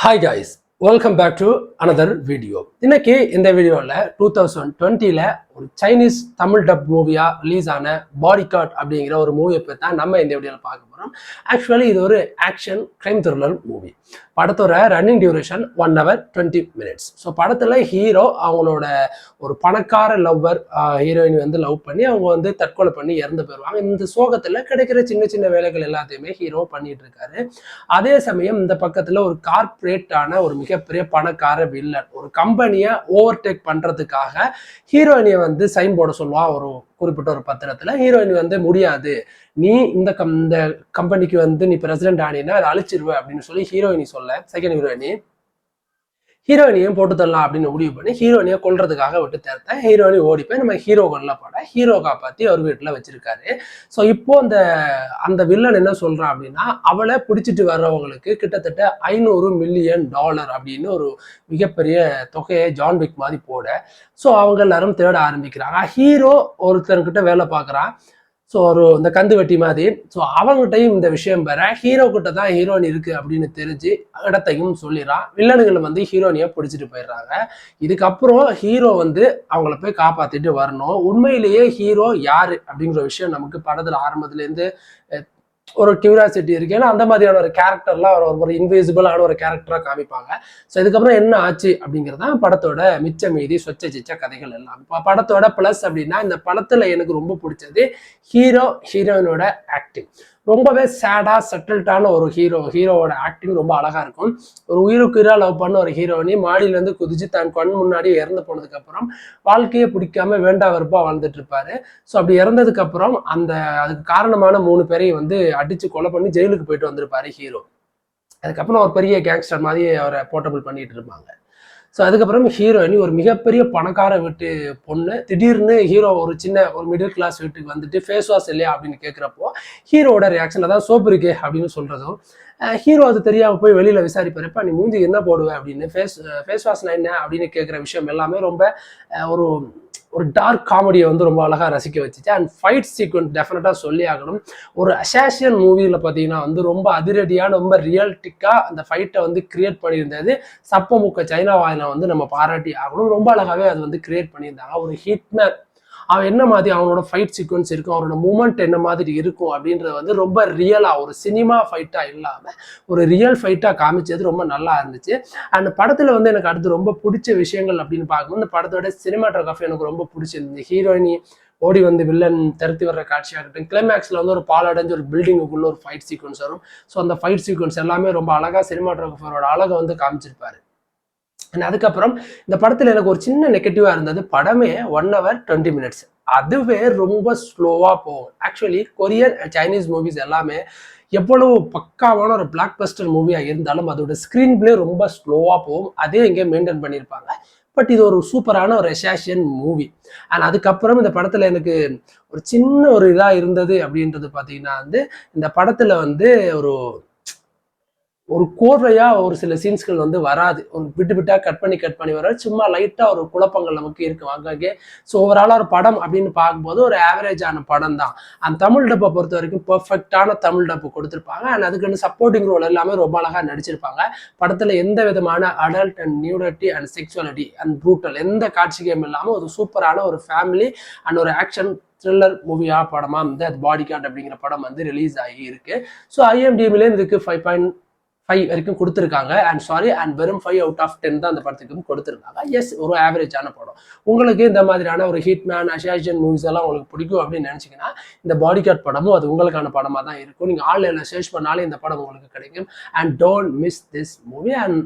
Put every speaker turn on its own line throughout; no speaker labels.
Hi guys, welcome back to another video. இன்னைக்கு இந்த வீடியோவில் 2020 ஒரு சைனீஸ் தமிழ் டப் மூவியா ரிலீஸ் ஆன பாடிகார்ட் அப்படிங்கிற ஒரு மூவியை பற்றி தான் நம்ம இந்த வீடியோவில் பார்க்க போகிறோம். ஆக்சுவலி இது ஒரு ஆக்ஷன் கிரைம் த்ரில்லர் மூவி. படத்தோட running duration 1 hour 20 minutes. So படத்தில் ஹீரோ அவங்களோட ஒரு பணக்கார லவ்வர் ஹீரோயின் வந்து லவ் பண்ணி அவங்க வந்து தற்கொலை பண்ணி இறந்து போயிடுவாங்க. இந்த சோகத்தில் கிடைக்கிற சின்ன சின்ன வேலைகள் எல்லாத்தையுமே ஹீரோ பண்ணிட்டு இருக்காரு. அதே சமயம் இந்த பக்கத்தில் ஒரு கார்பரேட்டான ஒரு மிகப்பெரிய பணக்கார வில்லன் ஒரு கம்பெனியை ஓவர்டேக் பண்ணுறதுக்காக ஹீரோயினியை வந்து சைன் போட சொல்லுவான். ஒரு குறிப்பிட்ட ஒரு பத்திரத்துல ஹீரோயின் வந்து முடியாது, நீ இந்த கம்பெனிக்கு வந்து நீ பிரசிடென்ட் ஆனினா அதை அழிச்சிருவ அப்படின்னு சொல்லி ஹீரோயினி சொல்ல செகண்ட் ஹீரோயினியும் போட்டு தரலாம் அப்படின்னு முடிவு பண்ணி ஹீரோயினியை கொல்றதுக்காக விட்டு தேர்த்த ஹீரோயினி ஓடி போய் நம்ம ஹீரோ கொல்ல போட ஹீரோ காப்பாற்றி அவர் வீட்டில் வச்சிருக்காரு. ஸோ இப்போ அந்த வில்லன் என்ன சொல்றான் அப்படின்னா, அவளை பிடிச்சிட்டு வர்றவங்களுக்கு கிட்டத்தட்ட $500 million அப்படின்னு ஒரு மிகப்பெரிய தொகையை ஜான் விக் மாதிரி போட ஸோ அவங்க எல்லாரும் தேட ஆரம்பிக்கிறாங்க. ஹீரோ ஒருத்தர்கிட்ட வேலை பார்க்குறான், ஸோ இந்த கந்து வெட்டி மாதிரி. ஸோ அவங்ககிட்டையும் இந்த விஷயம் பெற ஹீரோ கிட்ட தான் ஹீரோயின் இருக்கு அப்படின்னு தெரிஞ்சு இடத்தையும் சொல்லிடுறான். வில்லனுங்களை வந்து ஹீரோயினியை பிடிச்சிட்டு போயிடுறாங்க. இதுக்கப்புறம் ஹீரோ வந்து அவங்கள போய் காப்பாத்திட்டு வரணும். உண்மையிலேயே ஹீரோ யாரு அப்படிங்கிற விஷயம் நமக்கு படத்துல ஆரம்பத்துலேருந்து ஒரு கியூரியாசிட்டி இருக்கு. ஏன்னா அந்த மாதிரியான ஒரு கேரக்டர்லாம் ஒரு இன்விசிபிளான ஒரு கேரக்டரா காமிப்பாங்க. ஸோ இதுக்கப்புறம் என்ன ஆச்சு அப்படிங்கிறது தான் படத்தோட மிச்ச மீதி சொச்ச சிச்ச கதைகள் எல்லாம். இப்போ படத்தோட பிளஸ் அப்படின்னா, இந்த படத்துல எனக்கு ரொம்ப பிடிச்சது ஹீரோயினோட ஆக்டிங். ரொம்பவே சேடா செட்டில்டான ஒரு ஹீரோவோட ஆக்டிங் ரொம்ப அழகா இருக்கும். ஒரு உயிருக்குயிரா லவ் பண்ண ஒரு ஹீரோயினி மாடியிலேருந்து குதிச்சு தன் கண் முன்னாடி இறந்து போனதுக்கு அப்புறம் வாழ்க்கையை பிடிக்காம வேண்டா வெறுப்பா வாழ்ந்துட்டு இருப்பாரு. ஸோ அப்படி இறந்ததுக்கு அப்புறம் அதுக்கு காரணமான 3 பேரையும் வந்து அடிச்சு கொலை பண்ணி ஜெயிலுக்கு போயிட்டு வந்திருப்பாரு ஹீரோ. அதுக்கப்புறம் ஒரு பெரிய கேங்ஸ்டர் மாதிரி அவரை போர்ட்டபிள் பண்ணிட்டு இருப்பாங்க. ஸோ அதுக்கப்புறம் ஹீரோயினி ஒரு மிகப்பெரிய பணக்கார வீட்டு பொண்ணு திடீர்னு ஹீரோ ஒரு மிடில் கிளாஸ் வீட்டுக்கு வந்துட்டு ஃபேஸ் வாஷ் இல்லையா அப்படின்னு கேட்குறப்போ ஹீரோட ரியாக்ஷன் அதான் சோப்பு இருக்கே அப்படின்னு சொல்றதும், ஹீரோ அது தெரியாம போய் வெளியில விசாரிப்பறப்ப நீ மூஞ்சி என்ன போடுவேன் அப்படின்னு ஃபேஸ் வாஷ்னா என்ன அப்படின்னு கேட்குற விஷயம் எல்லாமே ரொம்ப ஒரு டார்க் காமெடியை வந்து ரொம்ப அழகா ரசிக்க வச்சுச்சு. அண்ட் ஃபைட் சீக்வன்ஸ் டெஃபினட்டா சொல்லி ஆகணும். ஒரு அசாசியன் மூவியில் பார்த்தீங்கன்னா வந்து ரொம்ப அதிரடியான ரொம்ப ரியல்டிக்கா அந்த ஃபைட்டை வந்து கிரியேட் பண்ணியிருந்தது சப்பமுக்க சைனா வாயில வந்து நம்ம பாராட்டி ஆகணும். ரொம்ப அழகாவே அது வந்து கிரியேட் பண்ணியிருந்தாங்க. ஒரு ஹிட்மேன் அவன் என்ன மாதிரி அவனோட ஃபைட் சீக்வன்ஸ் இருக்கும், அவனோட மூமெண்ட் என்ன மாதிரி இருக்கும் அப்படின்றது வந்து ரொம்ப ரியலா ஒரு சினிமா ஃபைட்டா இல்லாம ஒரு ரியல் ஃபைட்டா காமிச்சது ரொம்ப நல்லா இருந்துச்சு. அந்த படத்துல வந்து எனக்கு அடுத்து ரொம்ப பிடிச்ச விஷயங்கள் அப்படின்னு பார்க்கும்போது இந்த படத்தோட சினிமாட்டோகிராஃபி எனக்கு ரொம்ப பிடிச்சிருந்துச்சு. ஹீரோயினி ஓடி வந்து வில்லன் திரட்டி வர்ற காட்சியாகட்டும், கிளைமேக்ஸ்ல வந்து ஒரு பாலடைஞ்சு ஒரு பில்டிங்குக்குள்ள ஒரு ஃபைட் சீக்வன்ஸ் வரும். ஸோ அந்த ஃபைட் சீக்வன்ஸ் எல்லாமே ரொம்ப அழகா சினிமாட்டோகிராஃபரோட அழகை வந்து காமிச்சிருப்பாரு. அதுக்கப்புறம் இந்த படத்துல எனக்கு ஒரு சின்ன நெகட்டிவா இருந்தது, படமே 1 hour 20 minutes. அதுவே ரொம்ப ஸ்லோவா போகும். ஆக்சுவலி கொரியன் சைனீஸ் மூவிஸ் எல்லாமே எவ்வளவு பக்காவான ஒரு பிளாக் பஸ்டர் மூவியா இருந்தாலும் அதோட ஸ்கிரீன் பிளே ரொம்ப ஸ்லோவா போகும். அதே இங்கே மெயின்டைன் பண்ணியிருப்பாங்க. பட் இது ஒரு சூப்பரான ஒரு அசாசியன் மூவி. அண்ட் அதுக்கப்புறம் இந்த படத்துல எனக்கு ஒரு சின்ன ஒரு இதா இருந்தது அப்படின்றது பாத்தீங்கன்னா வந்து, இந்த படத்துல வந்து ஒரு கோர்வையா ஒரு சில சீன்ஸ்கள் வந்து வராது. ஒரு விட்டா கட் பண்ணி வராது. சும்மா லைட்டா ஒரு குழப்பங்கள் நமக்கு இருக்கும் அங்கங்கே. ஸோ ஓவராலா ஒரு படம் அப்படின்னு பார்க்கும்போது ஒரு ஆவரேஜான படம் தான். அந்த தமிழ் டப்பை பொறுத்த வரைக்கும் பெர்ஃபெக்டான தமிழ் டப்பு கொடுத்துருப்பாங்க. அண்ட் அதுக்கு சப்போர்ட்டிங் ரோல் எல்லாமே ரொம்ப அழகா நடிச்சிருப்பாங்க. படத்துல எந்த விதமான adult and nudity and sexuality and brutal எந்த காட்சிகளும் இல்லாமல் ஒரு சூப்பரான ஒரு ஃபேமிலி அண்ட் ஒரு ஆக்ஷன் த்ரில்லர் மூவியா படமா வந்து அது பாடிகார்ட் அப்படிங்கிற படம் வந்து ரிலீஸ் ஆகி இருக்கு. ஸோ IMDbல இதுக்கு 5.5 வரைக்கும் கொடுத்துருக்காங்க. அண்ட் வெறும் 5 out of 10 தான் அந்த படத்துக்கு கொடுத்துருக்காங்க. எஸ், ஒரு ஆவரேஜான படம். உங்களுக்கு இந்த மாதிரியான ஒரு ஹிட்மேன் அசாசியன் மூவிஸ் எல்லாம் உங்களுக்கு பிடிக்கும் அப்படின்னு நினைச்சீங்கன்னா இந்த பாடிகார்ட் படமும் அது உங்களுக்கான படமா தான் இருக்கும். நீங்க ஆன்லைன்ல சர்ச் பண்ணாலே இந்த படம் உங்களுக்கு கிடைக்கும். And don't miss this movie. And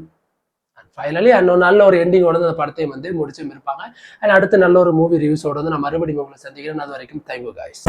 finally நல்ல ஒரு எண்டிங்கோட அந்த படத்தையும் வந்து முடிச்சும் இருப்பாங்க. அண்ட் அடுத்து நல்ல ஒரு மூவி ரிவ்யூஸோட வந்து நான் மறுபடியும் உங்களை சந்திக்கிறேன். அது வரைக்கும் தேங்க்யூ காய்ஸ்.